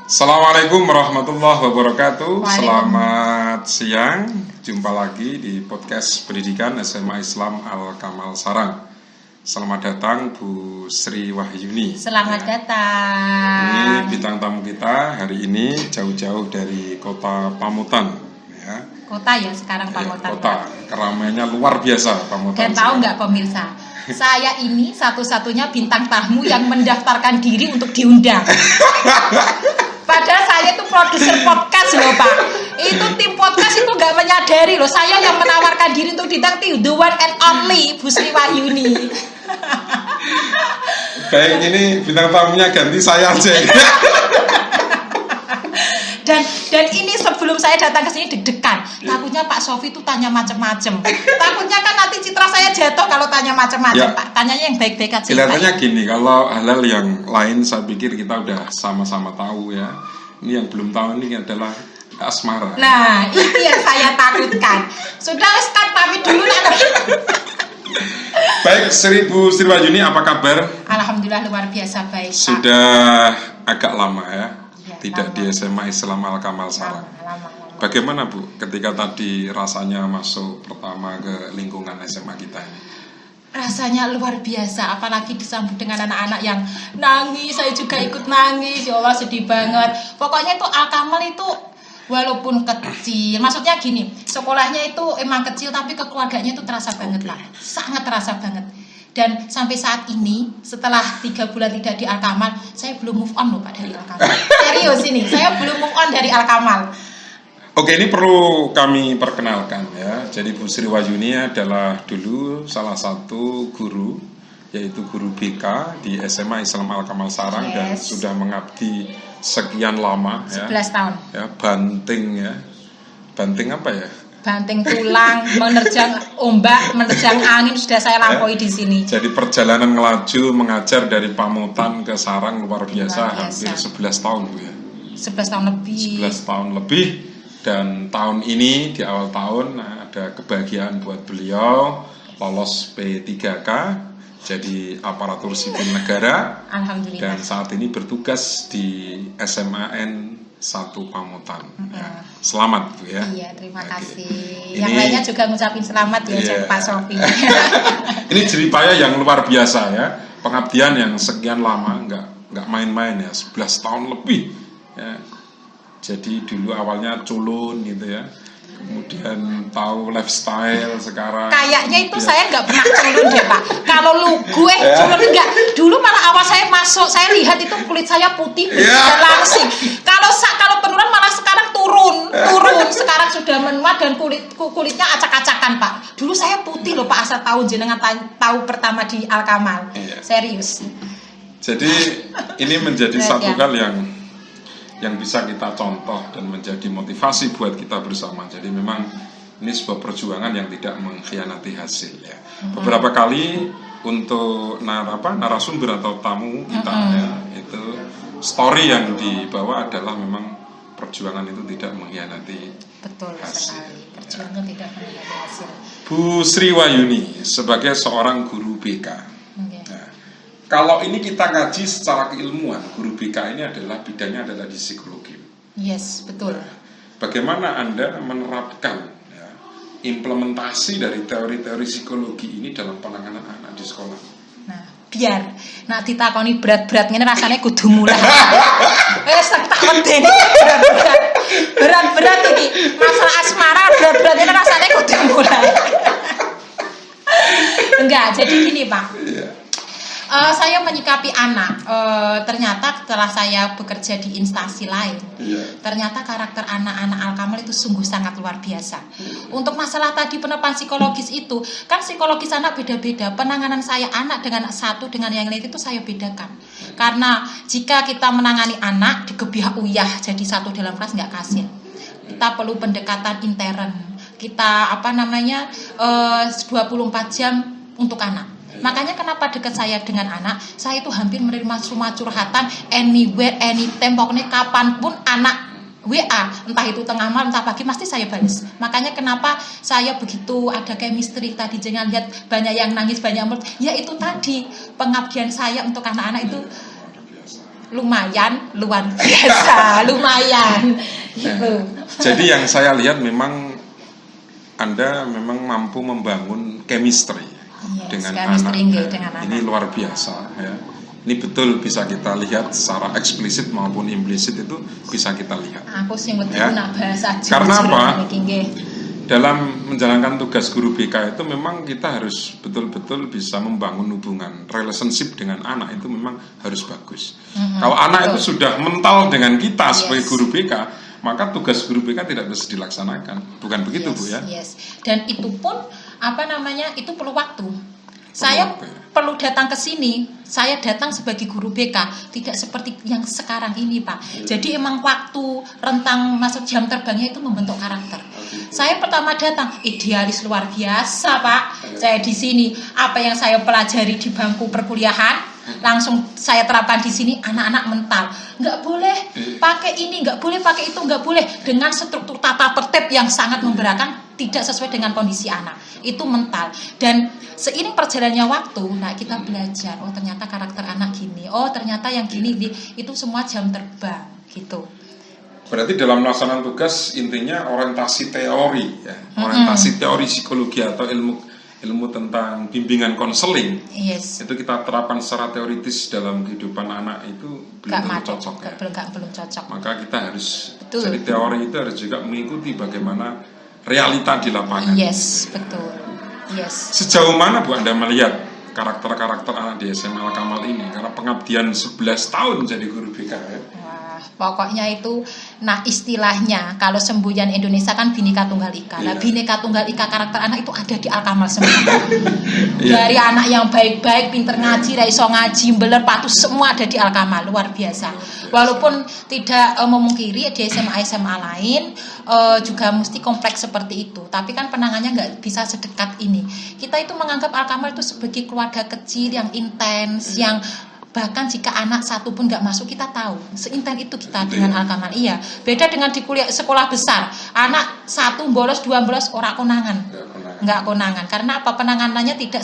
Assalamualaikum warahmatullahi wabarakatuh. Waalaikumsalam. Selamat siang. Jumpa lagi di podcast pendidikan SMA Islam Al-Kamal Sarang. Selamat datang Bu Sri Wahyuni. Selamat Ini datang. bintang tamu kita hari ini jauh-jauh dari kota Pamutan. Ya. Kota ya sekarang Pamutan. Kota. Keramaiannya luar biasa Pamutan. Dan tahu nggak pemirsa? Saya ini satu-satunya bintang tamu yang mendaftarkan diri untuk diundang. Padahal saya itu produser podcast loh Pak. Itu tim podcast itu nggak menyadari loh. Saya yang menawarkan diri untuk diundang, the one and only Bu Sri Wahyuni. Baik, ini bintang tamunya ganti saya aja. Dan ini sebelum saya datang ke sini deg-degan. Takutnya Pak Sofi itu tanya macam-macam. Takutnya kan nanti citra saya jatuh kalau tanya macam-macam, Ya. Pak. Tanyanya yang baik-baik aja. Kelihatannya Pak. gini, kalau hal-hal yang lain saya pikir kita udah sama-sama tahu ya. Ini yang belum tahu ini adalah asmara. Nah, itu yang saya takutkan. Sudah, Ustaz, pamit dulu lah. Baik, Bu Sri Wahyuni, apa kabar? Alhamdulillah luar biasa baik, Pak. Sudah agak lama ya, Ya, tidak lama. di SMA Islam Al-Kamal Sarang. Lama. Bagaimana Bu, ketika tadi rasanya masuk pertama ke lingkungan SMA kita ini? Rasanya luar biasa, apalagi disambut dengan anak-anak yang nangis, saya juga ikut nangis, ya Allah sedih banget. Pokoknya itu Al-Kamal itu walaupun kecil, maksudnya gini, sekolahnya itu emang kecil tapi kekeluarganya itu terasa banget lah, sangat terasa banget. Dan sampai saat ini, setelah 3 bulan tidak di Al-Kamal, saya belum move on loh Pak dari Al-Kamal. Serius ini, saya belum move on dari Al-Kamal. Oke, ini perlu kami perkenalkan ya. Jadi Bu Sri Wahyuni adalah dulu salah satu guru, yaitu guru BK di SMA Islam Al-Kamal Sarang. Dan Yes. sudah mengabdi sekian lama ya. 11 tahun. Ya, banting ya. Banting apa ya? Banting tulang, menerjang ombak, menerjang angin sudah saya lampaui di sini. Jadi perjalanan ngelaju mengajar dari Pamutan ke Sarang luar biasa, Luar biasa. hampir 11 tahun Bu ya. 11 tahun lebih. 11 tahun lebih. Dan tahun ini di awal tahun ada kebahagiaan buat beliau lolos P3K jadi aparatur sipil negara. Alhamdulillah. Dan saat ini bertugas di SMAN 1 Pamutan. Ya. Selamat Bu ya. Iya, terima Oke. kasih. Ini- Yang lainnya juga ngucapin selamat ya, Iya. Pak Sofi. Ini jeripaya yang luar biasa ya. Pengabdian yang sekian lama, nggak main-main ya, 11 tahun lebih ya. Jadi dulu awalnya culun gitu ya. Kemudian tahu lifestyle sekarang. Kayaknya itu Ya. saya nggak pernah culun deh Pak. Kalau gue culun enggak. Dulu malah awal saya masuk, saya lihat itu kulit saya putih Ya. dan langsing. Kalau penurunan malah sekarang turun. Sekarang sudah menua dan kulitnya acak-acakan Pak. Dulu saya putih loh Pak, asal tahu jenengan tahu pertama di Al-Kamal. Iya. Serius. Jadi ini menjadi Berat, satu ya. hal yang bisa kita contoh dan menjadi motivasi buat kita bersama. Jadi memang ini sebuah perjuangan yang tidak mengkhianati hasil ya. Beberapa kali untuk narasumber atau tamu kita ya, itu story yang dibawa adalah memang perjuangan itu tidak mengkhianati. Betul Hasil. sekali. Perjuangan tidak pernah hasil. Bu Sri Wahyuni sebagai seorang guru BK. Oke. Nah, kalau ini kita kaji secara keilmuan, guru BK ini adalah bidangnya adalah di psikologi. Yes, betul. Bagaimana Anda menerapkan ya, implementasi dari teori-teori psikologi ini dalam penanganan anak di sekolah? Nah, biar nak ditakoni berat-berat ngene rasane kudu mulai. Tak medeni berat-berat iki. Masalah asmara berat-berat ngene rasane kudu mulai. Enggak, jadi gini, Pak. Iya. Saya menyikapi anak. Ternyata setelah saya bekerja di instansi lain, Iya. ternyata karakter anak-anak Al-Kamal itu sungguh sangat luar biasa. Untuk masalah tadi penerapan psikologis itu, kan psikologis anak beda-beda. Penanganan saya anak dengan satu dengan yang lain itu saya bedakan. Karena jika kita menangani anak digebiah uyah jadi satu dalam kelas nggak kasil. Kita perlu pendekatan intern. Kita 24 jam untuk anak. Makanya kenapa dekat saya dengan anak, saya itu hampir menerima semua curhatan anywhere, anytime, pokoknya kapanpun anak WA, entah itu tengah malam, entah pagi, pasti saya balas. Makanya kenapa saya begitu ada chemistry tadi, jangan lihat banyak yang nangis, banyak yang ya itu tadi pengabdian saya untuk anak-anak itu lumayan luar biasa, lumayan gitu. Jadi yang saya lihat memang Anda memang mampu membangun chemistry dengan anak. Dengan ini luar biasa ya. Ini betul bisa kita lihat secara eksplisit maupun implisit itu bisa kita lihat. Aku sih betul nak bahasa. Karena apa? Dalam menjalankan tugas guru BK itu memang kita harus betul-betul bisa membangun hubungan relationship dengan anak itu memang harus bagus. Kalau anak itu sudah mental dengan kita sebagai guru BK, maka tugas guru BK tidak bisa dilaksanakan. Bukan begitu, Bu ya? Dan itu pun itu perlu waktu. Saya perlu datang ke sini, saya datang sebagai guru BK, tidak seperti yang sekarang ini, Pak. Jadi emang waktu rentang masuk jam terbangnya itu membentuk karakter. Saya pertama datang, idealis luar biasa, Pak. Saya di sini, apa yang saya pelajari di bangku perkuliahan, langsung saya terapkan di sini. Anak-anak mental, nggak boleh pakai ini, nggak boleh pakai itu, nggak boleh, dengan struktur tata tertib yang sangat memberatkan, tidak sesuai dengan kondisi anak. Itu mental. Dan seiring perjalannya waktu, nah kita belajar, oh ternyata karakter anak gini, oh ternyata yang gini, itu semua jam terbang gitu. Berarti dalam melaksanakan tugas intinya orientasi teori ya, orientasi teori psikologi atau ilmu tentang bimbingan konseling. Itu kita terapkan secara teoritis dalam kehidupan anak itu belum cocok ya. Belum cocok. Maka kita harus jadi teori itu harus juga mengikuti bagaimana realita di lapangan. Betul. Sejauh mana Bu Anda melihat karakter-karakter anak di SMA Al-Kamal ini? Karena pengabdian 11 tahun jadi guru BK ya. Pokoknya itu, nah istilahnya kalau semboyan Indonesia kan Bhinneka Tunggal Ika. Nah, Bhinneka Tunggal Ika karakter anak itu ada di Al-Kamal semua. Dari anak yang baik-baik, pinter ngaji, raiso ngaji, beler, patuh, semua ada di Al-Kamal, luar biasa. Walaupun tidak memungkiri di SMA lain juga mesti kompleks seperti itu. Tapi kan penangannya nggak bisa sedekat ini. Kita itu menganggap Al-Kamal itu sebagai keluarga kecil yang intens, yang bahkan jika anak satu pun nggak masuk kita tahu seinten itu kita dengan Al-Kamal. Beda dengan di sekolah besar, anak satu bolos dua bolos orang konangan, nggak konangan. Karena apa? Penanganannya tidak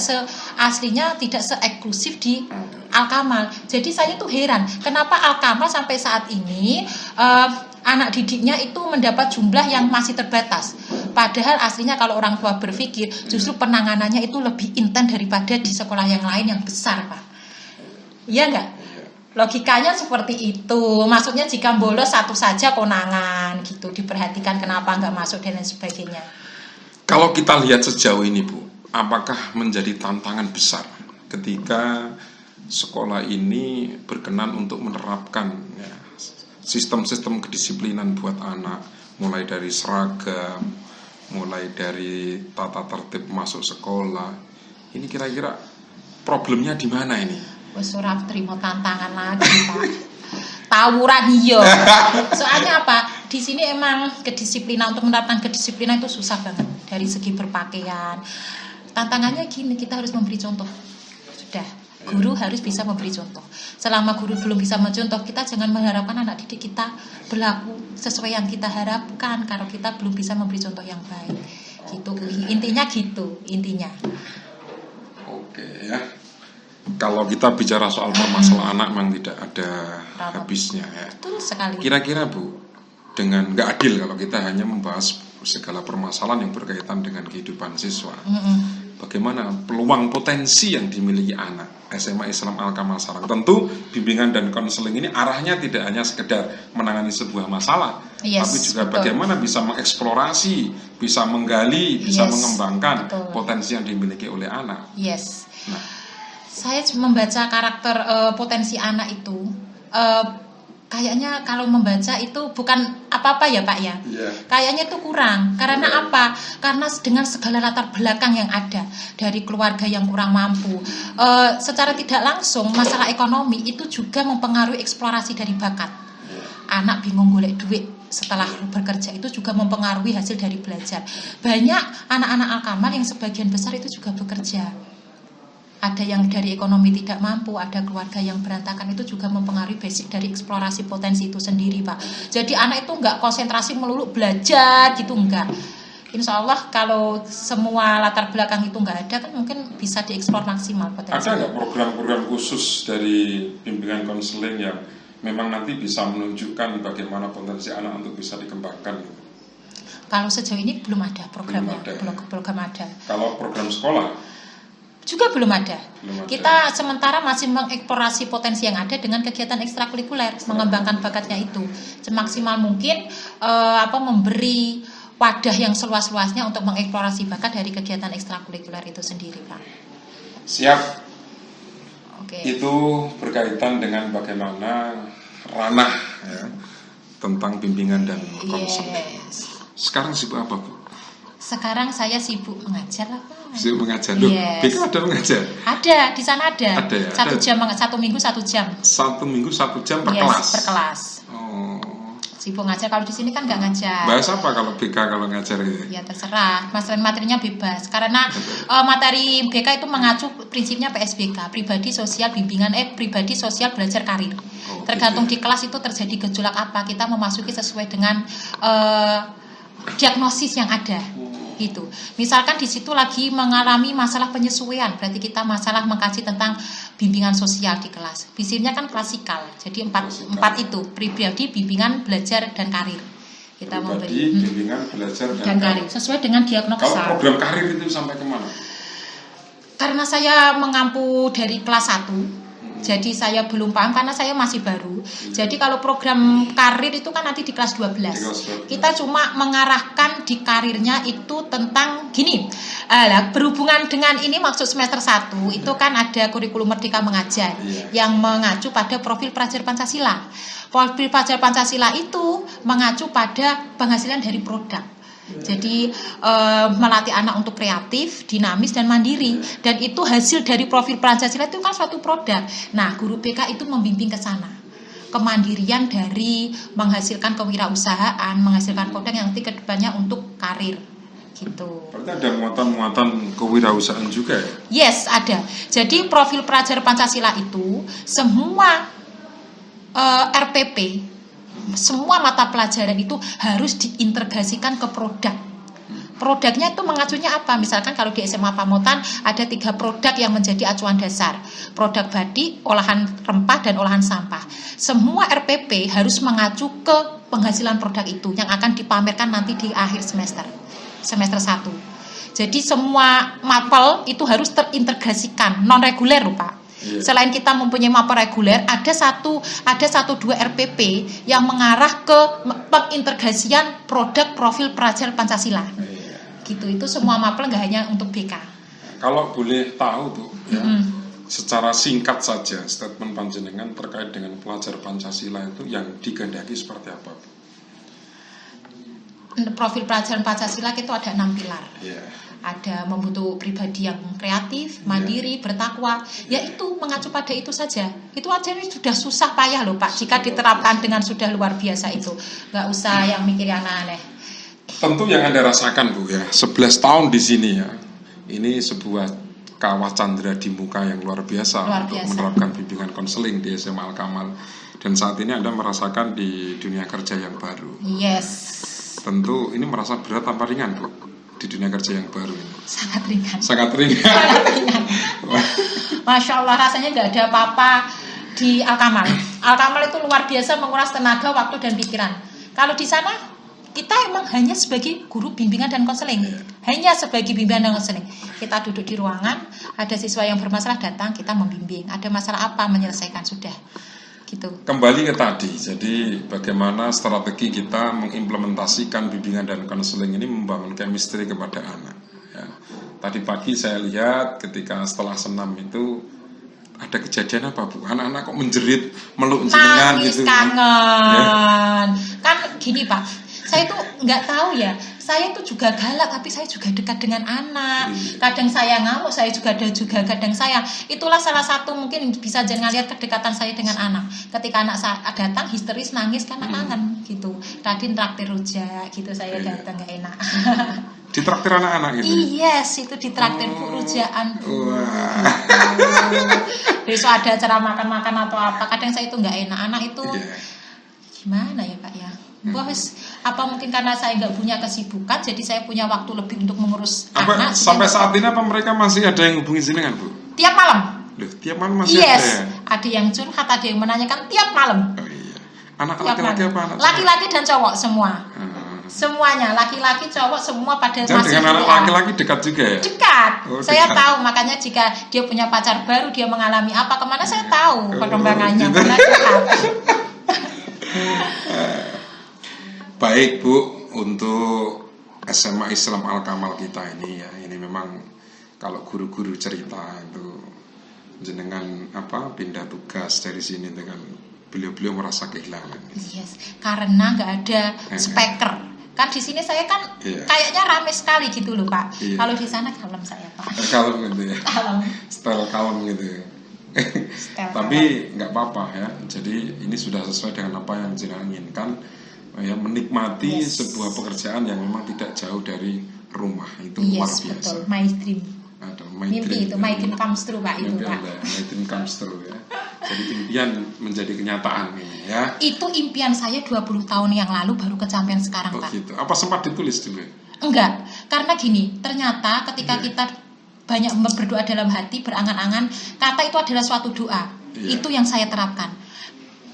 aslinya tidak se-eksklusif di Al-Kamal. Jadi saya tuh heran kenapa Al-Kamal sampai saat ini anak didiknya itu mendapat jumlah yang masih terbatas. Padahal aslinya kalau orang tua berpikir justru penanganannya itu lebih intens daripada di sekolah yang lain yang besar, Pak. Iya enggak? Logikanya seperti itu. Maksudnya jika bolos satu saja konangan gitu, diperhatikan kenapa enggak masuk dan lain sebagainya. Kalau kita lihat sejauh ini Bu, apakah menjadi tantangan besar ketika sekolah ini berkenan untuk menerapkan sistem-sistem kedisiplinan buat anak, mulai dari seragam, mulai dari tata tertib masuk sekolah. Ini kira-kira problemnya di mana ini? Ora terima tantangan lagi, Pak. Tawuran iya. Soalnya apa? Di sini emang kedisiplinan, untuk menerapkan kedisiplinan itu susah banget dari segi berpakaian. Tantangannya gini, kita harus memberi contoh. Sudah, guru harus bisa memberi contoh. Selama guru belum bisa mencontoh, kita jangan mengharapkan anak didik kita berlaku sesuai yang kita harapkan kalau kita belum bisa memberi contoh yang baik. Gitu. Intinya gitu, intinya. Oke ya. Kalau kita bicara soal permasalahan anak memang tidak ada habisnya ya. Betul sekali. Kira-kira Bu, dengan nggak adil kalau kita hanya membahas segala permasalahan yang berkaitan dengan kehidupan siswa. Bagaimana peluang potensi yang dimiliki anak SMA Islam Al-Kamal Sarang? Tentu bimbingan dan konseling ini arahnya tidak hanya sekedar menangani sebuah masalah, tapi juga bagaimana bisa mengeksplorasi, bisa menggali, bisa mengembangkan potensi yang dimiliki oleh anak. Nah, saya membaca karakter potensi anak itu kayaknya kalau membaca itu bukan apa-apa ya Pak ya. Kayaknya itu kurang. Karena apa? Karena dengan segala latar belakang yang ada, dari keluarga yang kurang mampu, secara tidak langsung masalah ekonomi itu juga mempengaruhi eksplorasi dari bakat. Anak bingung golek duit setelah bekerja itu juga mempengaruhi hasil dari belajar. Banyak anak-anak Al-Kamal yang sebagian besar itu juga bekerja. Ada yang dari ekonomi tidak mampu, ada keluarga yang berantakan, itu juga mempengaruhi basic dari eksplorasi potensi itu sendiri, Pak. Jadi anak itu enggak konsentrasi melulu belajar gitu, enggak. Insya Allah kalau semua latar belakang itu enggak ada, kan mungkin bisa dieksplor maksimal potensi. Ada enggak program-program khusus dari bimbingan konseling yang memang nanti bisa menunjukkan bagaimana potensi anak untuk bisa dikembangkan? Kalau sejauh ini belum ada programnya, belum ada. Kalau program sekolah juga belum ada. Belum ada. Kita sementara masih mengeksplorasi potensi yang ada dengan kegiatan ekstrakurikuler, mengembangkan bakatnya itu semaksimal mungkin, memberi wadah yang seluas-luasnya untuk mengeksplorasi bakat dari kegiatan ekstrakurikuler itu sendiri, Pak. Siap. Oke. Itu berkaitan dengan bagaimana ranah ya, tentang bimbingan dan konseling. Yes. Sekarang sibuk apa, Bu? Sekarang saya sibuk mengajar lah, Pak. Sibuk mengajar. Loh, Yes. BK ada mengajar? Ada, di sana ada. Ada ya? Satu jam, 1 minggu 1 jam. 1 minggu 1 jam per Yes, kelas? per kelas. Oh. Sibuk ngajar, kalau di sini kan nggak ngajar. Bahas apa kalau BK kalau ngajar itu? Ya terserah, materinya bebas. Karena materi BK itu mengacu prinsipnya PSBK, pribadi sosial belajar karir. Oh, Tergantung gitu ya. di kelas itu terjadi gejolak apa, kita memasuki sesuai dengan diagnosis yang ada. Gitu. Misalkan di situ lagi mengalami masalah penyesuaian, berarti kita masalah mengkaji tentang bimbingan sosial di kelas. Prinsipnya kan klasikal. Jadi empat itu, pribadi, bimbingan, belajar dan karir. Kita Pribadi, bimbingan, belajar dan karir sesuai dengan diagnosa. Kalau program karir itu sampai kemana? Karena saya mengampu dari kelas 1, jadi saya belum paham karena saya masih baru. Jadi kalau program karir itu kan nanti di kelas 12. Kita cuma mengarahkan di karirnya itu tentang gini. Berhubungan dengan ini maksud semester 1 itu kan ada kurikulum Merdeka Mengajar yang mengacu pada profil pelajar Pancasila. Profil pelajar Pancasila itu mengacu pada penghasilan dari produk. Jadi melatih anak untuk kreatif, dinamis dan mandiri, dan itu hasil dari profil Pancasila itu kan suatu produk. Nah, guru BK itu membimbing ke sana. Kemandirian dari menghasilkan kewirausahaan, menghasilkan produk yang nanti kedepannya untuk karir. Gitu. Berarti ada muatan-muatan kewirausahaan juga ya? Yes, ada. Jadi profil pelajar Pancasila itu semua RPP, semua mata pelajaran itu harus diintegrasikan ke produk. Produknya itu mengacunya apa? Misalkan kalau di SMA Pamotan ada 3 produk yang menjadi acuan dasar. Produk batik, olahan rempah, dan olahan sampah. Semua RPP harus mengacu ke penghasilan produk itu yang akan dipamerkan nanti di akhir semester 1. Jadi semua mapel itu harus terintegrasikan, non reguler loh, Pak. Selain kita mempunyai mapel reguler, ada 1-2 RPP yang mengarah ke pengintegrasian produk profil pelajar Pancasila. Gitu, itu semua mapel nggak hanya untuk BK. Kalau boleh tahu Bu, ya, secara singkat saja statement panjenengan terkait dengan pelajar Pancasila itu yang digandaki seperti apa, Bu? Profil pelajaran Pancasila itu ada 6 pilar. Ada membentuk pribadi yang kreatif, mandiri, bertakwa. Ya itu mengacu pada itu saja. Itu aja ini sudah susah payah loh Pak. Jika diterapkan dengan sudah luar biasa itu, nggak usah yang mikir yang aneh. Tentu yang Anda rasakan Bu ya, 11 tahun di sini ya. Ini sebuah kawah candra di muka yang luar biasa untuk menerapkan bimbingan konseling di SMA Al-Kamal. Dan saat ini Anda merasakan di dunia kerja yang baru. Yes. Tentu ini merasa berat apa ringan Bu di dunia kerja yang baru ini? Sangat ringan. Sangat ringan. Sangat ringan. Masya Allah, rasanya nggak ada apa-apa di Al-Kamal. Al-Kamal itu luar biasa menguras tenaga, waktu dan pikiran. Kalau di sana kita emang hanya sebagai guru bimbingan dan konseling. Hanya sebagai bimbingan dan konseling. Kita duduk di ruangan, ada siswa yang bermasalah datang, kita membimbing. Ada masalah apa, menyelesaikan, sudah. Gitu. Kembali ke tadi, jadi bagaimana strategi kita mengimplementasikan bimbingan dan konseling ini membangun chemistry kepada anak ya. Tadi pagi saya lihat ketika setelah senam itu ada kejadian apa Bu? Anak-anak kok menjerit, meluk jenengan gitu. Kangen kan gini Pak, saya tuh nggak tahu ya, saya tuh juga galak tapi saya juga dekat dengan anak. Kadang saya ngamuk, saya juga kadang saya. Itulah salah satu mungkin bisa jangan lihat kedekatan saya dengan anak. Ketika anak datang histeris nangis karena kangen gitu. Tadi traktir rujak gitu, saya datang nggak enak. Ditraktir anak-anak gitu? Yes, itu ditraktir rujakan Bu. Besok ada acara makan-makan atau apa, kadang saya itu nggak enak. Anak itu gimana ya Pak ya? Bos, apa mungkin karena saya nggak punya kesibukan, jadi saya punya waktu lebih untuk mengurus anak. Sampai saat ini apa mereka masih ada yang hubungi jenengan Bu? Tiap malam. Loh, tiap malam masih ada ya? Ada yang curhat, ada yang menanyakan tiap malam. Anak laki-laki apa anak cowok? Laki-laki dan cowok semua. Semuanya, laki-laki, cowok, semua pada Dan masih dengan anak WA. laki-laki dekat juga ya? Dekat. Oh, Saya dekat. tahu, makanya jika dia punya pacar baru, dia mengalami apa kemana, saya tahu perkembangannya. gitu. Karena dekat. Baik Bu, untuk SMA Islam Al-Kamal kita ini ya, ini memang kalau guru-guru cerita itu jenengan pindah tugas dari sini dengan beliau-beliau merasa kehilangan. Yes, karena nggak ada speaker. Kan di sini saya kan kayaknya rame sekali gitu loh Pak. Iya. Kalau di sana kalem saya Pak. Kalem gitu ya. Kalem. Style kalem gitu ya. Tapi nggak apa-apa ya. Jadi ini sudah sesuai dengan apa yang jenengan inginkan. Ya, menikmati sebuah pekerjaan yang memang tidak jauh dari rumah itu luar biasa. Betul, my dream. Mimpi itu, my dream comes true Pak itu Pak. My dream comes true ya. Jadi impian menjadi kenyataan ini ya. Itu impian saya 20 tahun yang lalu baru kecapean sekarang Pak. Gitu. Apa sempat ditulis dulu? Enggak, karena gini, ternyata ketika kita banyak berdoa dalam hati, berangan-angan, kata itu adalah suatu doa. Itu yang saya terapkan.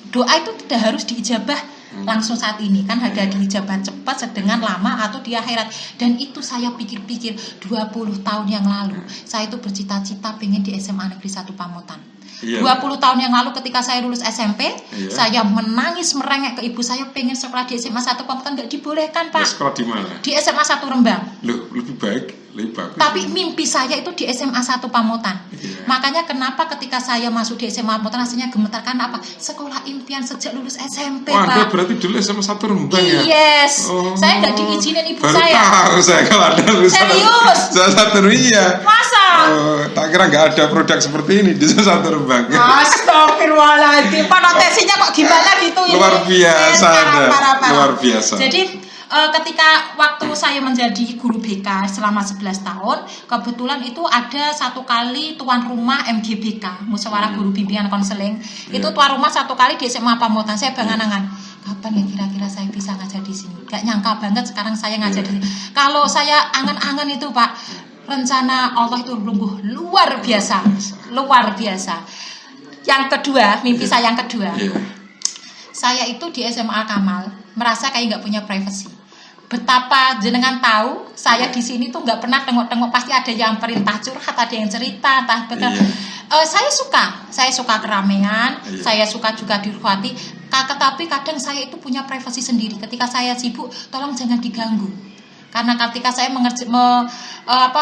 Doa itu tidak harus diijabah langsung saat ini, kan ada diijabah cepat, sedang, lama, atau di akhirat. Dan itu saya pikir-pikir 20 tahun yang lalu, saya itu bercita-cita pengen di SMA Negeri 1 Pamotan. 20 tahun yang lalu ketika saya lulus SMP, saya menangis merengek ke ibu saya pengen sekolah di SMA 1 Pamotan, nggak dibolehkan Pak. Sekolah di mana? Di SMA 1 Rembang. Loh, lebih bagus. Tapi mimpi saya itu di SMA 1 Pamotan. Makanya kenapa ketika saya masuk di SMA Pamotan rasanya gemetar, karena apa? Sekolah impian sejak lulus SMP Pak. Anda berarti dulu SMA 1 Rembang ya? Yes. Saya nggak diizinin ibu baru saya. Tahu saya kalau ada lulus serius? SMA 1 iya. Masa? Tak kira nggak ada produk seperti ini di SMA 1 Rembang. Astagfirullahaladzim. Panotesinya kok gimana gitu ini? Luar biasa ada. Luar biasa. Jadi ketika waktu saya menjadi guru BK selama 11 tahun, kebetulan itu ada satu kali tuan rumah MGBK, Musyawarah Guru Bimbingan Konseling. Itu tuan rumah satu kali di SMA Pamotan. Saya berangan-angan, kapan ya kira-kira saya bisa ngajar di sini? Gak nyangka banget sekarang saya ngajar di sini. Kalau saya angan-angan itu Pak, rencana Allah itu luar biasa, luar biasa. Yang kedua, mimpi saya yang kedua, saya itu di SMA Kamal merasa kayak nggak punya privacy. Betapa jenengan tahu, saya di sini tuh nggak pernah tengok-tengok, pasti ada yang perintah curhat, ada yang cerita, entah betul. Saya suka keramaian, saya suka juga diruhati. Tapi kadang saya itu punya privasi sendiri. Ketika saya sibuk, tolong jangan diganggu. Karena ketika saya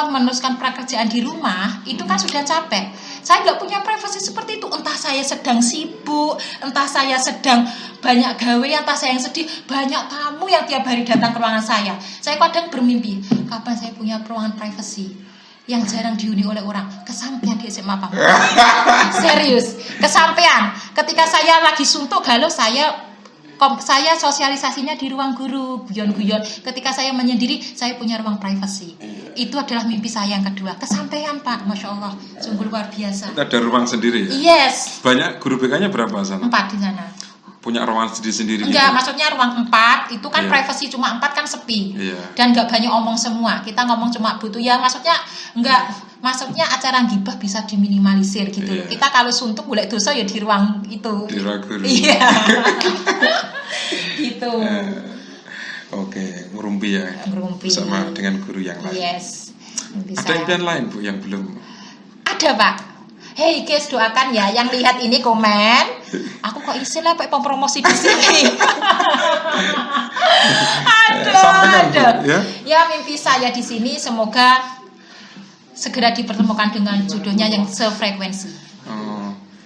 meneruskan pekerjaan di rumah, itu kan sudah capek. Saya nggak punya privasi seperti itu. Entah saya sedang sibuk, entah saya sedang banyak gawe, entah saya yang sedih. Banyak tamu yang tiap hari datang ke ruangan saya. Saya kadang bermimpi, kapan saya punya ruangan privasi yang jarang dihuni oleh orang. Kesampean di SMA Pak. Serius, kesampean. Ketika saya lagi suntuk, galau, saya sosialisasinya di ruang guru, guyon-guyon. Ketika saya menyendiri, saya punya ruang privasi. Itu adalah mimpi saya yang kedua. Kesampaian Pak, Masya Allah, sungguh luar biasa. Ada ruang sendiri ya? Yes. Banyak guru BK-nya berapa sana? 4 di sana. Punya ruangan sendiri-sendiri? Enggak, maksudnya ruang 4, itu kan privasi cuma 4 kan sepi. Dan enggak banyak omong semua. Kita ngomong cuma butuh ya, maksudnya acara gibah bisa diminimalisir gitu loh. Kita kalau suntuk boleh dosa ya di ruang itu. Di ruang guru. Iya. Gitu. Oke, ngerumpi ya. Bersama dengan guru yang lain. Yes. Ada impian lain Bu yang belum? Ada Pak. Hey guys, doakan ya yang lihat ini komen. Aku kok istilah Pak promosi di sini. Aduh. Ya mimpi saya di sini semoga segera dipertemukan dengan jodohnya yang sefrekuensi.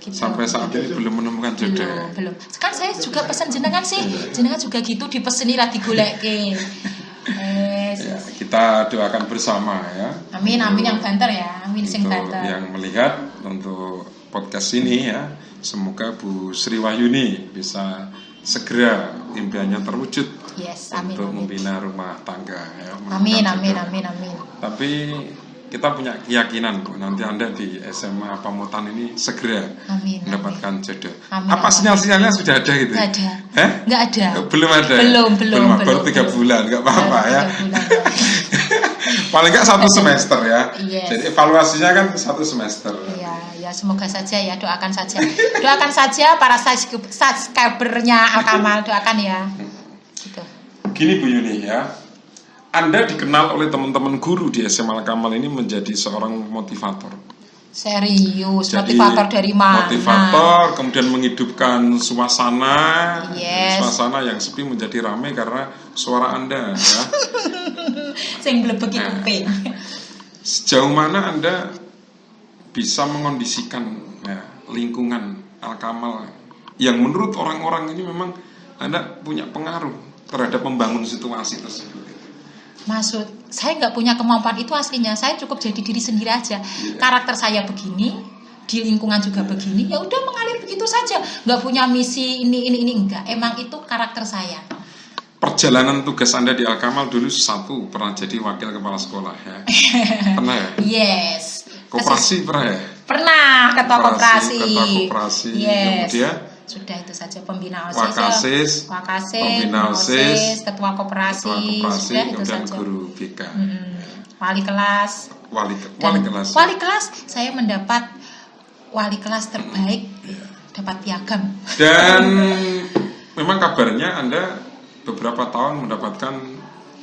Gitu. Sampai saat ini belum menemukan jodoh. Belum. Sekarang saya juga pesan jenengan sih. Jenengan juga gitu dipeseni lah digoleke. Ya, kita doakan bersama ya. Amin yang banter ya. Amin sing banter. Yang melihat untuk podcast ini ya, semoga Bu Sri Wahyuni bisa segera impiannya terwujud. Yes, amin. Untuk membina rumah tangga ya. Amin. Tapi kita punya keyakinan Bu, nanti Anda di SMA Pamotan ini segera mendapatkan jodoh. Apa sinyal-sinyalnya sudah ada gitu? Nggak ada. Nggak ada. Belum ada. Belum. Baru 3 bulan, nggak apa-apa ya. Paling nggak 1 semester ya. Yes. Jadi evaluasinya kan 1 semester. Iya, ya semoga saja ya, doakan saja. Doakan saja para subscribernya Alkamal, doakan ya. Gitu. Gini Bu Yuni ya, Anda dikenal oleh teman-teman guru di SMA Alkamal ini menjadi seorang motivator. Serius, Jadi, motivator dari mana? Motivator, kemudian menghidupkan suasana, Yes. suasana yang sepi menjadi ramai karena suara Anda. Ya. Sing blebek kuping. Sejauh mana Anda bisa mengondisikan ya, lingkungan Alkamal yang menurut orang-orang ini memang Anda punya pengaruh terhadap membangun situasi tersebut? Maksud saya nggak punya kemampuan itu aslinya. Saya cukup jadi diri sendiri aja. Karakter saya begini, di lingkungan juga begini. Ya udah mengalir begitu saja. Nggak punya misi ini enggak. Emang itu karakter saya. Perjalanan tugas Anda di Alkamal dulu pernah jadi wakil kepala sekolah ya. Pernah ya? Yes. Koperasi pernah ya? Pernah ketua koperasi. Ketua koperasi. Yes. Kemudian sudah itu saja, pembina Wakasis, pembina OSIS, ketua koperasi, sudah itu kemudian saja. guru BK. Wali kelas. Wali kelas saya mendapat wali kelas terbaik, dapat piagam. Dan memang kabarnya Anda beberapa tahun mendapatkan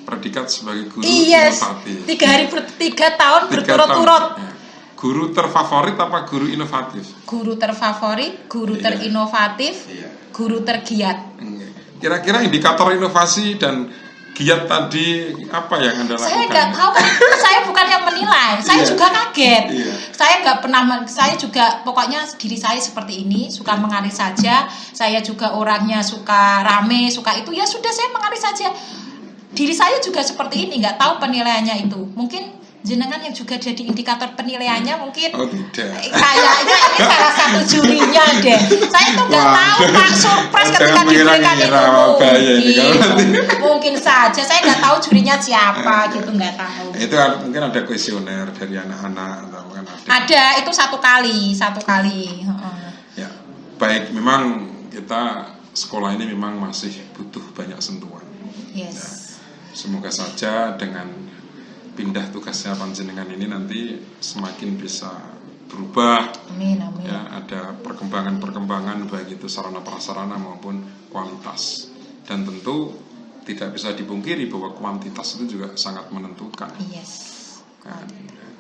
predikat sebagai guru inovatif. 3 tahun berturut-turut. Ya. Guru terfavorit apa guru inovatif? Guru terfavorit, guru terinovatif, guru tergiat. Kira-kira indikator inovasi dan giat tadi apa yang Anda lakukan? Saya nggak tahu, saya bukan yang menilai, saya juga kaget. Saya nggak pernah, saya juga pokoknya diri saya seperti ini, suka mengalir saja. Saya juga orangnya suka rame, suka itu, ya sudah saya mengalir saja. Diri saya juga seperti ini, nggak tahu penilaiannya itu. Mungkin jenengan yang juga jadi indikator penilaiannya mungkin. Oh tidak. Kayaknya ini salah satu jurinya deh. Saya tuh nggak tahu Pak, surprise ketika diberikan itu mungkin saja. Saya nggak tahu jurinya siapa gitu, nggak tahu. Itu mungkin ada kuesioner dari anak-anak atau kan ada itu satu kali. Ya baik, memang kita sekolah ini memang masih butuh banyak sentuhan. Yes. Ya, semoga saja dengan pindah tugasnya panjenengan ini nanti semakin bisa berubah. Amin. Ya, ada perkembangan baik itu sarana prasarana maupun kualitas. Dan tentu tidak bisa dipungkiri bahwa kuantitas itu juga sangat menentukan. Yes. Dan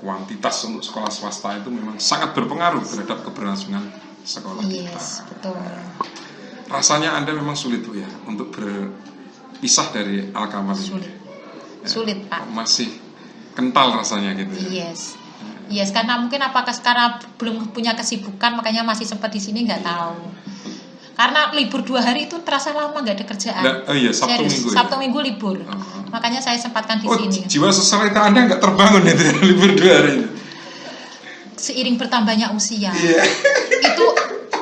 kuantitas untuk sekolah swasta itu memang sangat berpengaruh terhadap keberlangsungan sekolah kita. Yes, betul. Rasanya Anda memang sulit Bu ya untuk berpisah dari Alkamal. Sulit Pak. Masih kental rasanya gitu. Yes, karena mungkin apakah sekarang belum punya kesibukan makanya masih sempat di sini, nggak tahu. Karena libur 2 hari itu terasa lama, nggak ada kerjaan. Sabtu Minggu. Sabtu Minggu libur. Makanya saya sempatkan di sini. Jiwa sosialita Anda nggak terbangun ya libur 2 hari itu. Seiring bertambahnya usia, itu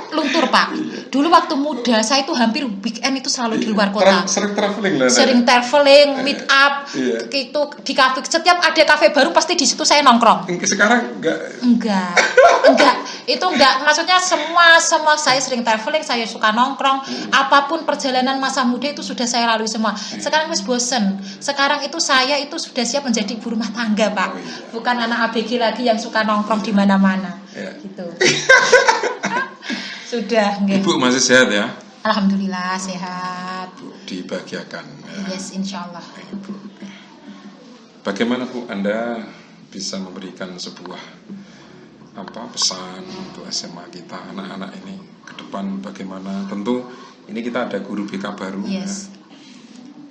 luntur Pak. Dulu waktu muda saya itu hampir weekend itu selalu di luar kota. Sering traveling lah. Sering traveling, meet up, itu di kafe. Setiap ada kafe baru pasti di situ saya nongkrong. Sekarang enggak. Itu enggak. Maksudnya semua saya sering traveling, saya suka nongkrong. Apapun perjalanan masa muda itu sudah saya lalui semua. Sekarang wis bosen. Sekarang itu saya itu sudah siap menjadi ibu rumah tangga Pak. Bukan anak ABG lagi yang suka nongkrong di mana-mana. Gitu. Sudah, Ibu masih sehat ya? Alhamdulillah sehat. Bu, dibahagiakan. Ya. Yes, insyaallah. Ibu. Bagaimana Bu Anda bisa memberikan sebuah pesan untuk SMA kita, anak-anak ini ke depan bagaimana? Tentu ini kita ada guru BK baru. Yes. Ya.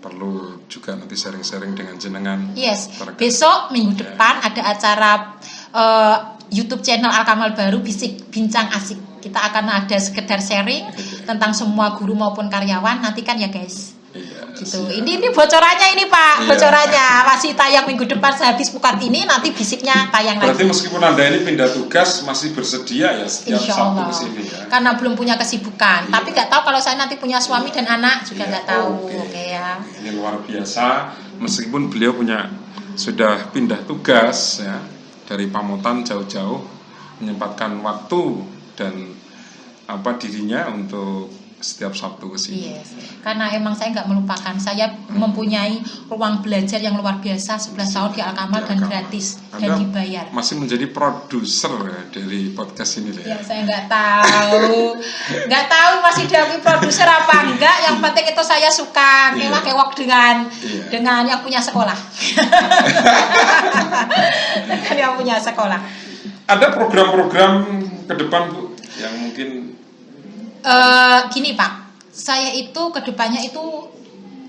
Perlu juga nanti sharing-sharing dengan jenengan. Yes. Besok minggu depan ada acara YouTube channel Alkamal baru, Bincang Asik. Kita akan ada sekedar sharing tentang semua guru maupun karyawan. Nantikan ya guys. Gitu. Ini bocorannya ini Pak, bocorannya masih tayang minggu depan sehabis bukan ini, nanti bisiknya tayang lagi. Berarti meskipun Anda ini pindah tugas masih bersedia ya setiap Sabtu kesini ya. Karena belum punya kesibukan, tapi nggak tahu kalau saya nanti punya suami dan anak juga nggak tahu. Oke ya. Ini luar biasa, meskipun beliau sudah pindah tugas ya dari Pamutan jauh-jauh, menyempatkan waktu dan dirinya untuk setiap Sabtu ke sini. Yes. Karena emang saya nggak melupakan, saya mempunyai ruang belajar yang luar biasa 11 tahun di Al-Kamal dan gratis dan Anda dibayar. masih menjadi produser ya dari podcast ini Ya ya. saya nggak tahu masih diakui produser apa enggak. Yang penting itu saya suka kewak-kewak dengan yang punya sekolah. Dengan yang punya sekolah. Ada program-program ke depan Bu yang mungkin Gini Pak, saya itu kedepannya itu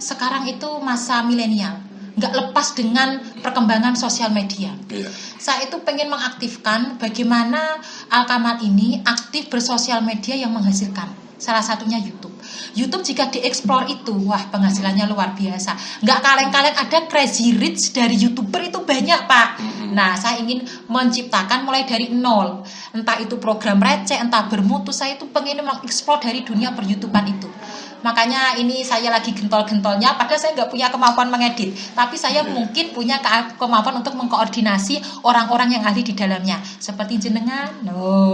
sekarang itu masa milenial, nggak lepas dengan perkembangan sosial media. iya. Saya itu pengen mengaktifkan bagaimana Al-Kamal ini aktif bersosial media yang menghasilkan. Salah satunya YouTube. YouTube jika dieksplor itu, wah penghasilannya luar biasa. Nggak kaleng-kaleng ada crazy rich dari YouTuber itu banyak Pak. Nah saya ingin menciptakan mulai dari nol. Entah itu program receh, entah bermutu. Saya itu pengen mengeksplor dari dunia per-YouTubean itu. Makanya ini saya lagi gentol-gentolnya, padahal saya nggak punya kemampuan mengedit, tapi saya mungkin punya kemampuan untuk mengkoordinasi orang-orang yang ahli di dalamnya, seperti jenengan.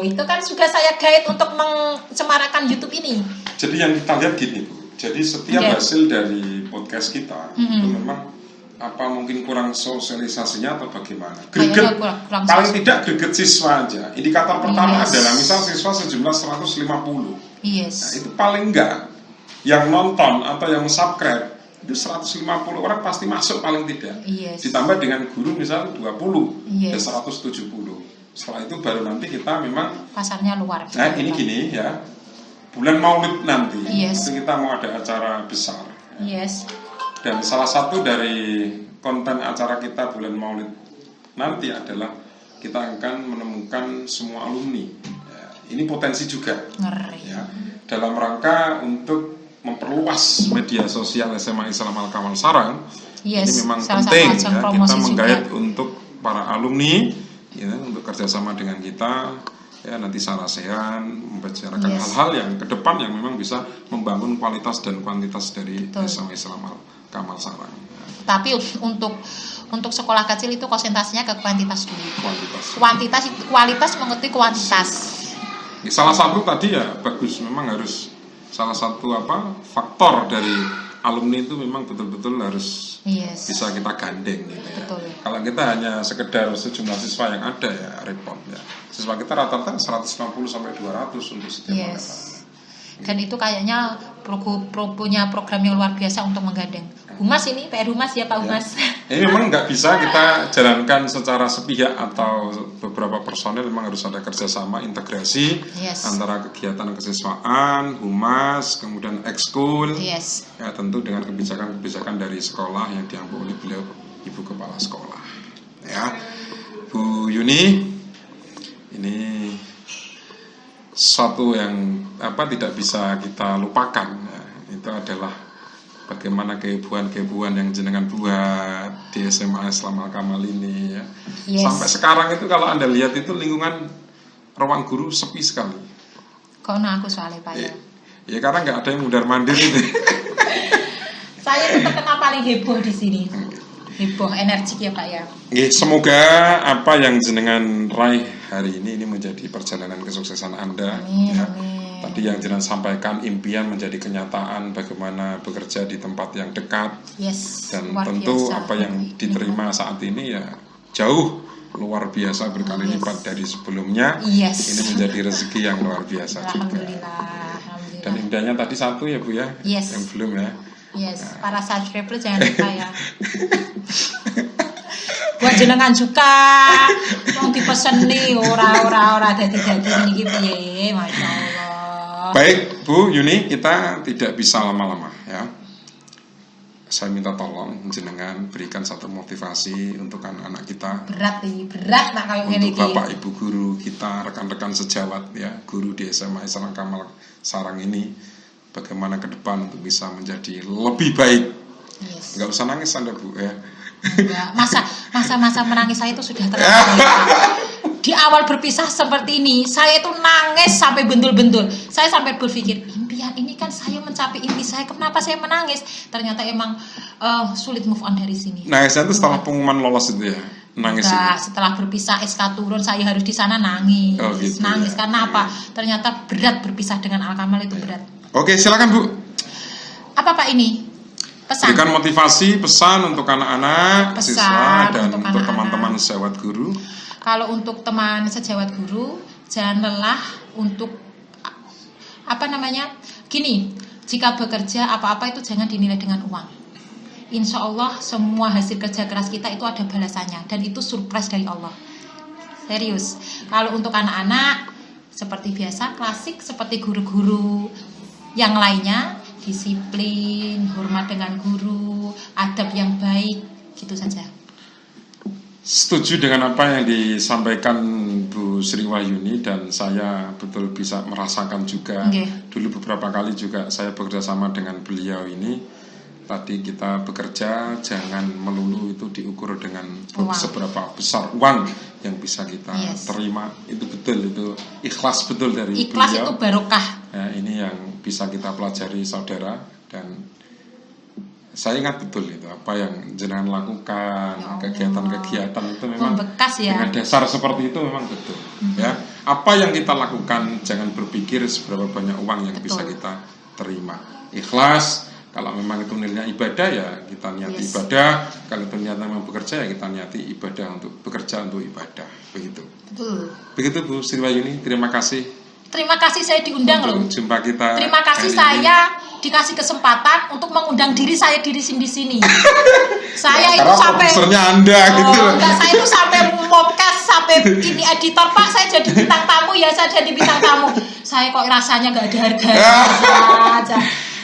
Itu kan juga saya guide untuk mencemarakan YouTube ini. Jadi yang kita lihat gini Bu, jadi setiap hasil dari podcast kita itu memang apa mungkin kurang sosialisasinya atau bagaimana? Greget, kurang paling tidak greget siswa aja. Indikator pertama adalah misal siswa sejumlah 150. Yes. Nah, itu paling enggak yang nonton atau yang subscribe itu 150 orang pasti masuk paling tidak. Yes. Ditambah dengan guru misal 20 Yes. ya 170. Setelah itu baru nanti kita memang Pasarnya luar. nah ini gini ya, bulan Maulid nanti Yes. itu kita mau ada acara besar. Yes. Dan salah satu dari konten acara kita bulan Maulid nanti adalah kita akan menemukan semua alumni. Ya, ini potensi juga. Ngeri. Ya, dalam rangka untuk memperluas media sosial SMA Islam Al-Kamal Sarang. Yes. Ini memang Salah penting satu ajang ya, promosi kita menggait juga. untuk para alumni ya, untuk kerjasama dengan kita ya, nanti sarasehan membicarakan hal-hal yang ke depan yang memang bisa membangun kualitas dan kuantitas dari SMA Islam Al-Kamal Sarang. Tapi untuk sekolah kecil itu konsentrasinya ke kuantitas dulu. Kualitas mengerti kuantitas. Salah satu tadi ya bagus, memang harus salah satu faktor dari alumni itu memang betul-betul harus bisa kita gandeng gitu ya. Betul. Kalau kita hanya sekedar sejumlah siswa yang ada ya repot ya. Siswa kita rata-rata 150 sampai 200 untuk setiap angkatan. Dan itu kayaknya punya program yang luar biasa untuk menggandeng. Humas ini, PR Humas ya Pak Humas. Ini memang nggak bisa kita jalankan secara sepihak atau beberapa personel, memang harus ada kerjasama integrasi antara kegiatan kesiswaan, Humas, kemudian ekskul, ya tentu dengan kebijakan-kebijakan dari sekolah yang diambil oleh beliau Ibu Kepala Sekolah. Ya, Bu Yuni, ini suatu yang tidak bisa kita lupakan ya. Itu adalah bagaimana kehebohan yang jenengan buat di SMA Islam Al-Kamal ini ya. Sampai sekarang itu kalau Anda lihat itu lingkungan ruang guru sepi sekali. Kok aku soalnya Pak ya? Ya karena nggak ada yang mundar mandir itu. Saya itu terkenal paling heboh di sini. Heboh, energik ya Pak ya. Semoga apa yang jenengan raih hari ini menjadi perjalanan kesuksesan Anda. Tadi yang jenengan sampaikan, impian menjadi kenyataan, bagaimana bekerja di tempat yang dekat. Dan tentu biasa. Apa yang diterima saat ini ya jauh luar biasa berkali lipat dari sebelumnya. Ini menjadi rezeki yang luar biasa juga. Dan impiannya tadi satu ya Bu ya, yang belum ya. Para subscriber jangan lupa ya. Buat jenengan juga yang dipesen nih ora dadi niki piye, masyaallah. Baik Bu Yuni, kita tidak bisa lama-lama ya. Saya minta tolong jenengan berikan satu motivasi untuk anak-anak kita. Berat nak kayak ngene iki. Untuk Bapak Ibu guru kita, rekan-rekan sejawat ya, guru di SMA Islam Al-Kamal Sarang ini, bagaimana ke depan untuk bisa menjadi lebih baik. Enggak usah nangis Anda Bu ya. Enggak, masa menangis saya itu sudah terlalu. Di awal berpisah seperti ini, saya itu nangis sampai bendul-bendul. Saya sampai berpikir, impian ini kan saya mencapai impian saya, kenapa saya menangis? Ternyata emang sulit move on dari sini. Nangisnya itu setelah pengumuman lolos itu ya? Nangis enggak, setelah berpisah SK turun, saya harus di sana nangis. Gitu, nangis ya. Karena apa? Ternyata berat berpisah dengan Al-Kamal itu berat. Oke, silakan Bu. Apa Pak ini? Pesan. Berikan motivasi, pesan untuk anak-anak, Pesan siswa, dan untuk untuk anak-anak. teman-teman sejawat guru. Kalau untuk teman sejawat guru, jangan lelah untuk gini, jika bekerja apa-apa itu jangan dinilai dengan uang. Insya Allah semua hasil kerja keras kita itu ada balasannya, dan itu surprise dari Allah. Serius. Kalau untuk anak-anak seperti biasa, klasik seperti guru-guru yang lainnya, disiplin, hormat dengan guru, adab yang baik, gitu saja. Setuju dengan apa yang disampaikan Bu Sri Wahyuni, dan saya betul bisa merasakan juga. Dulu beberapa kali juga saya bekerja sama dengan beliau ini. Tadi kita bekerja jangan melulu itu diukur dengan seberapa besar uang yang bisa kita terima. Itu betul, itu ikhlas betul dari ikhlas beliau. Itu barokah. Ya, ini yang bisa kita pelajari saudara, dan saya ingat betul itu apa yang jenengan lakukan, kegiatan-kegiatan itu memang membekas ya. Dengan dasar seperti itu memang betul. Ya, apa yang kita lakukan jangan berpikir seberapa banyak uang yang bisa kita terima. Ikhlas. Kalau memang itu nilainya ibadah ya kita niati ibadah. Kalau itu niatnya memang bekerja ya kita niati ibadah untuk bekerja untuk ibadah. Begitu. Betul. Begitu Bu Sri Wahyuni, terima kasih. Terima kasih saya diundang loh. Jumpa kita. Terima kasih saya dikasih kesempatan untuk mengundang diri saya di sini. Saya itu sampai Anda gitu. Enggak, saya itu sampai podcast, sampai ini editor, Pak saya jadi bintang tamu ya, saya jadi bintang tamu. Saya kok rasanya nggak ada harganya aja.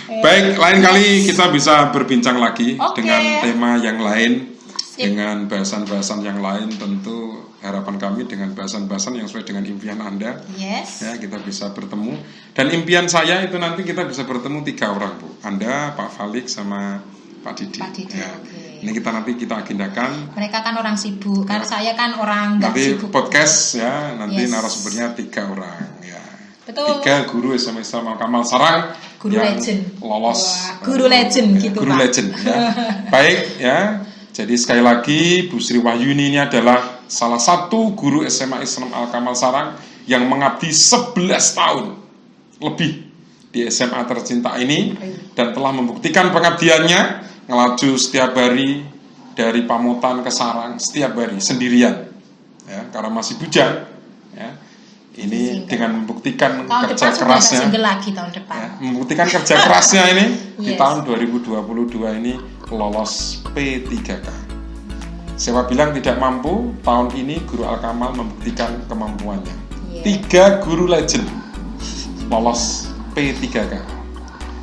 Baik, lain kali kita bisa berbincang lagi dengan tema yang lain, dengan bahasan-bahasan yang lain. Tentu harapan kami dengan bahasan-bahasan yang sesuai dengan impian Anda. Ya, kita bisa bertemu. Dan impian saya itu nanti kita bisa bertemu 3 orang, Bu. Anda, Pak Falik, sama Pak Didi. Ya. Ini nanti kita agendakan. Mereka kan orang sibuk, kan saya kan orang nggak sibuk. Nanti podcast ya, nanti narasumbernya 3 orang. Ya. Betul. 3 guru SMA Islam Al-Kamal Sarang guru yang legend. Lolos. Guru legend gitu, guru Pak. Legend ya. Baik ya. Jadi sekali lagi Bu Sri Wahyuni ini adalah salah satu guru SMA Islam Al-Kamal Sarang yang mengabdi 11 tahun lebih di SMA tercinta ini, dan telah membuktikan pengabdiannya ngelaju setiap hari dari Pamutan ke Sarang setiap hari sendirian ya, karena masih bujang ya. Ini dengan membuktikan kerja kerasnya tahun depan. Ya, membuktikan kerja kerasnya ini di tahun 2022 ini lolos P3K. Siapa bilang tidak mampu, tahun ini Guru Al-Kamal membuktikan kemampuannya. 3 guru legend lolos P3K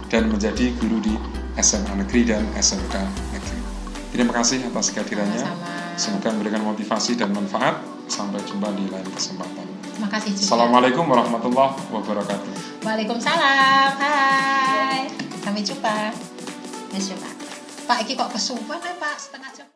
dan menjadi guru di SMA Negeri dan SMK Negeri. Terima kasih atas kehadirannya. Semoga memberikan motivasi dan manfaat. Sampai jumpa di lain kesempatan. Terima kasih juga. Assalamualaikum warahmatullahi wabarakatuh. Waalaikumsalam. Hai. Sampai jumpa. Pak, ini kok kesuwen ya Pak, setengah jam.